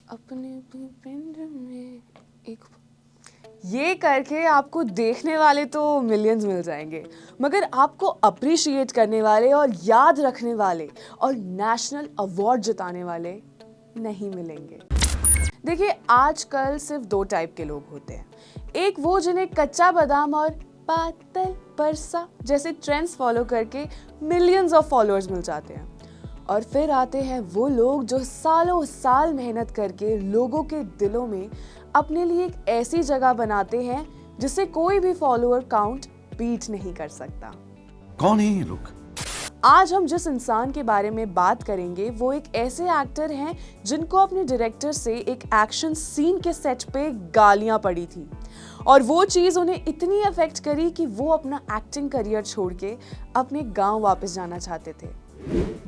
अपने भी पिंड में एक ये करके आपको देखने वाले तो मिलियंस मिल जाएंगे, मगर आपको अप्रिशिएट करने वाले और याद रखने वाले और नेशनल अवार्ड जिताने वाले नहीं मिलेंगे। देखिए, आजकल सिर्फ दो टाइप के लोग होते हैं। एक वो जिन्हें कच्चा बादाम और पातल परसा जैसे ट्रेंड्स फॉलो करके मिलियंस ऑफ फॉलोअर्स मिल जाते हैं, और फिर आते हैं वो लोग जो सालों साल मेहनत करके लोगों के दिलों में अपने लिए एक ऐसी जगह बनाते हैं जिसे कोई भी फॉलोअर काउंट बीट नहीं कर सकता। कौन है ये लोग? आज हम जिस इंसान के बारे में बात करेंगे वो एक ऐसे एक्टर हैं जिनको अपने डायरेक्टर से एक एक्शन सीन के सेट पे गालियां पड़ी थी, और वो चीज उन्हें इतनी अफेक्ट करी कि वो अपना एक्टिंग करियर छोड़ के अपने गांव वापस जाना चाहते थे।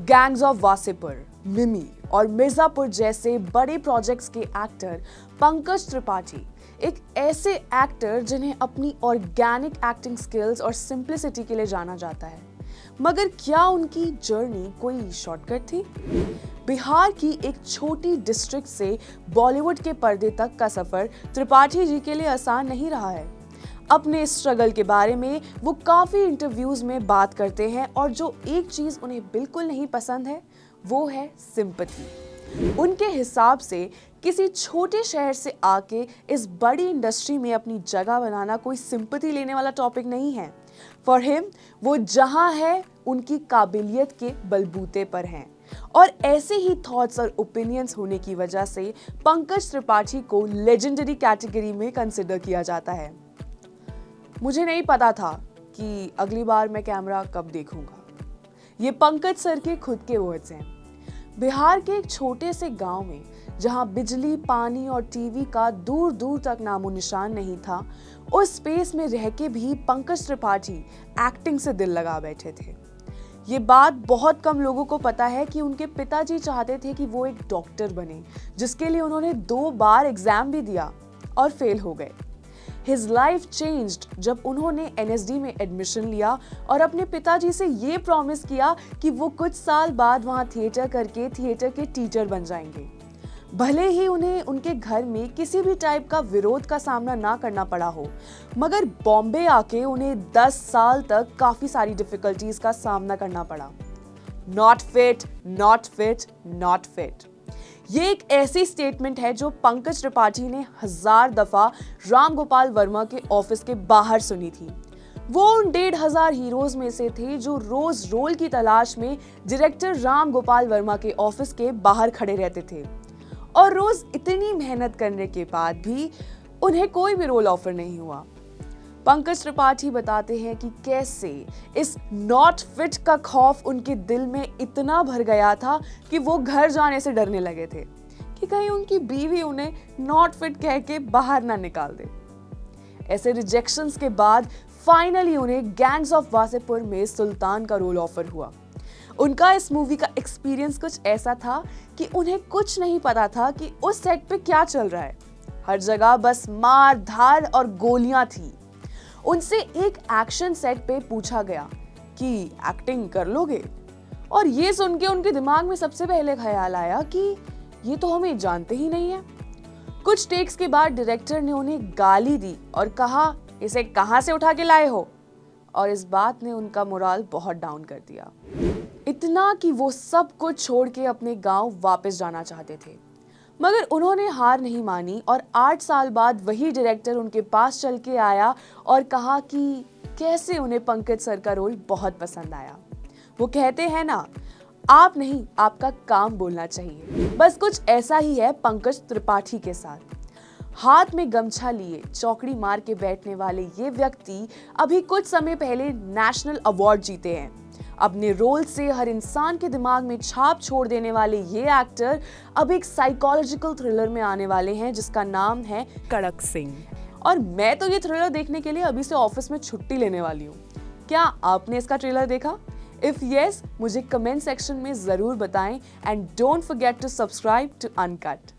गैंग्स ऑफ वासेपुर, मिमी और मिर्जापुर जैसे बड़े प्रोजेक्ट्स के एक्टर पंकज त्रिपाठी एक ऐसे एक्टर जिन्हें अपनी ऑर्गेनिक एक्टिंग स्किल्स और सिंप्लिसिटी के लिए जाना जाता है। मगर क्या उनकी जर्नी कोई शॉर्टकट थी? बिहार की एक छोटी डिस्ट्रिक्ट से बॉलीवुड के पर्दे तक का सफर त्रिपाठी जी के लिए आसान नहीं रहा है। अपने स्ट्रगल के बारे में वो काफी इंटरव्यूज में बात करते हैं, और जो एक चीज उन्हें बिल्कुल नहीं पसंद है वो है सिंपैथी। उनके हिसाब से किसी छोटे शहर से आके इस बड़ी इंडस्ट्री में अपनी जगह बनाना कोई सिंपैथी लेने वाला टॉपिक नहीं है। फॉर हिम वो जहां है उनकी काबिलियत के बलबूते पर हैं, और ऐसे ही थॉट्स और ओपिनियंस होने की वजह से पंकज त्रिपाठी को लेजेंडरी कैटेगरी में कंसिडर किया जाता है। मुझे नहीं पता था कि अगली बार मैं कैमरा कब देखूंगा, ये पंकज सर के खुद के वर्ड्स हैं। बिहार के एक छोटे से गांव में जहां बिजली, पानी और टीवी का दूर दूर तक नामो निशान नहीं था, उस स्पेस में रह के भी पंकज त्रिपाठी एक्टिंग से दिल लगा बैठे थे। ये बात बहुत कम लोगों को पता है कि उनके पिताजी चाहते थे कि वो एक डॉक्टर बने, जिसके लिए उन्होंने 2 बार एग्जाम भी दिया और फेल हो गए। His life changed जब उन्होंने NSD में एडमिशन लिया और अपने पिताजी से ये प्रॉमिस किया कि वो कुछ साल बाद वहाँ थिएटर करके थिएटर के टीचर बन जाएंगे। भले ही उन्हें उनके घर में किसी भी टाइप का विरोध का सामना ना करना पड़ा हो, मगर बॉम्बे आके उन्हें 10 साल तक काफी सारी डिफिकल्टीज का सामना करना पड़ा। Not fit, not fit, not fit, ये एक ऐसी स्टेटमेंट है जो पंकज त्रिपाठी ने 1000 दफा राम गोपाल वर्मा के ऑफिस के बाहर सुनी थी। वो उन 1500 हीरोज में से थे जो रोज रोल की तलाश में डायरेक्टर राम गोपाल वर्मा के ऑफिस के बाहर खड़े रहते थे, और रोज इतनी मेहनत करने के बाद भी उन्हें कोई भी रोल ऑफर नहीं हुआ। पंकज त्रिपाठी बताते हैं कि कैसे इस नॉट फिट का खौफ उनके दिल में इतना भर गया था कि वो घर जाने से डरने लगे थे कि कहीं उनकी बीवी उन्हें नॉट फिट कह के बाहर ना निकाल दे। ऐसे रिजेक्शंस के बाद फाइनली उन्हें गैंग्स ऑफ वासेपुर में सुल्तान का रोल ऑफर हुआ। उनका इस मूवी का एक्सपीरियंस कुछ ऐसा था कि उन्हें कुछ नहीं पता था कि उस सेट पे क्या चल रहा है। हर जगह बस मार धाड़ और गोलियां थी। उनसे एक एक्शन सेट पे पूछा गया कि एक्टिंग कर लोगे, और ये सुन के उनके दिमाग में सबसे पहले ख्याल आया कि ये तो हमें जानते ही नहीं है। कुछ टेक्स के बाद डायरेक्टर ने उन्हें गाली दी और कहा, इसे कहां से उठा के लाए हो, और इस बात ने उनका मोराल बहुत डाउन कर दिया, इतना कि वो सब कुछ छोड़ के अपने गांव वापस जाना चाहते थे। मगर उन्होंने हार नहीं मानी, और 8 साल बाद वही डायरेक्टर उनके पास चल के आया और कहा कि कैसे उन्हें पंकज सर का रोल बहुत पसंद आया। वो कहते हैं ना, आप नहीं, आपका काम बोलना चाहिए। बस कुछ ऐसा ही है पंकज त्रिपाठी के साथ। हाथ में गमछा लिए चौकड़ी मार के बैठने वाले ये व्यक्ति अभी कुछ समय पहले नेशनल अवार्ड जीते हैं। अपने रोल से हर इंसान के दिमाग में छाप छोड़ देने वाले ये एक्टर अब एक साइकोलॉजिकल थ्रिलर में आने वाले हैं जिसका नाम है कड़क सिंह, और मैं तो ये थ्रिलर देखने के लिए अभी से ऑफिस में छुट्टी लेने वाली हूँ। क्या आपने इसका ट्रेलर देखा? इफ यस, मुझे कमेंट सेक्शन में जरूर बताएं, and don't forget to subscribe to uncut.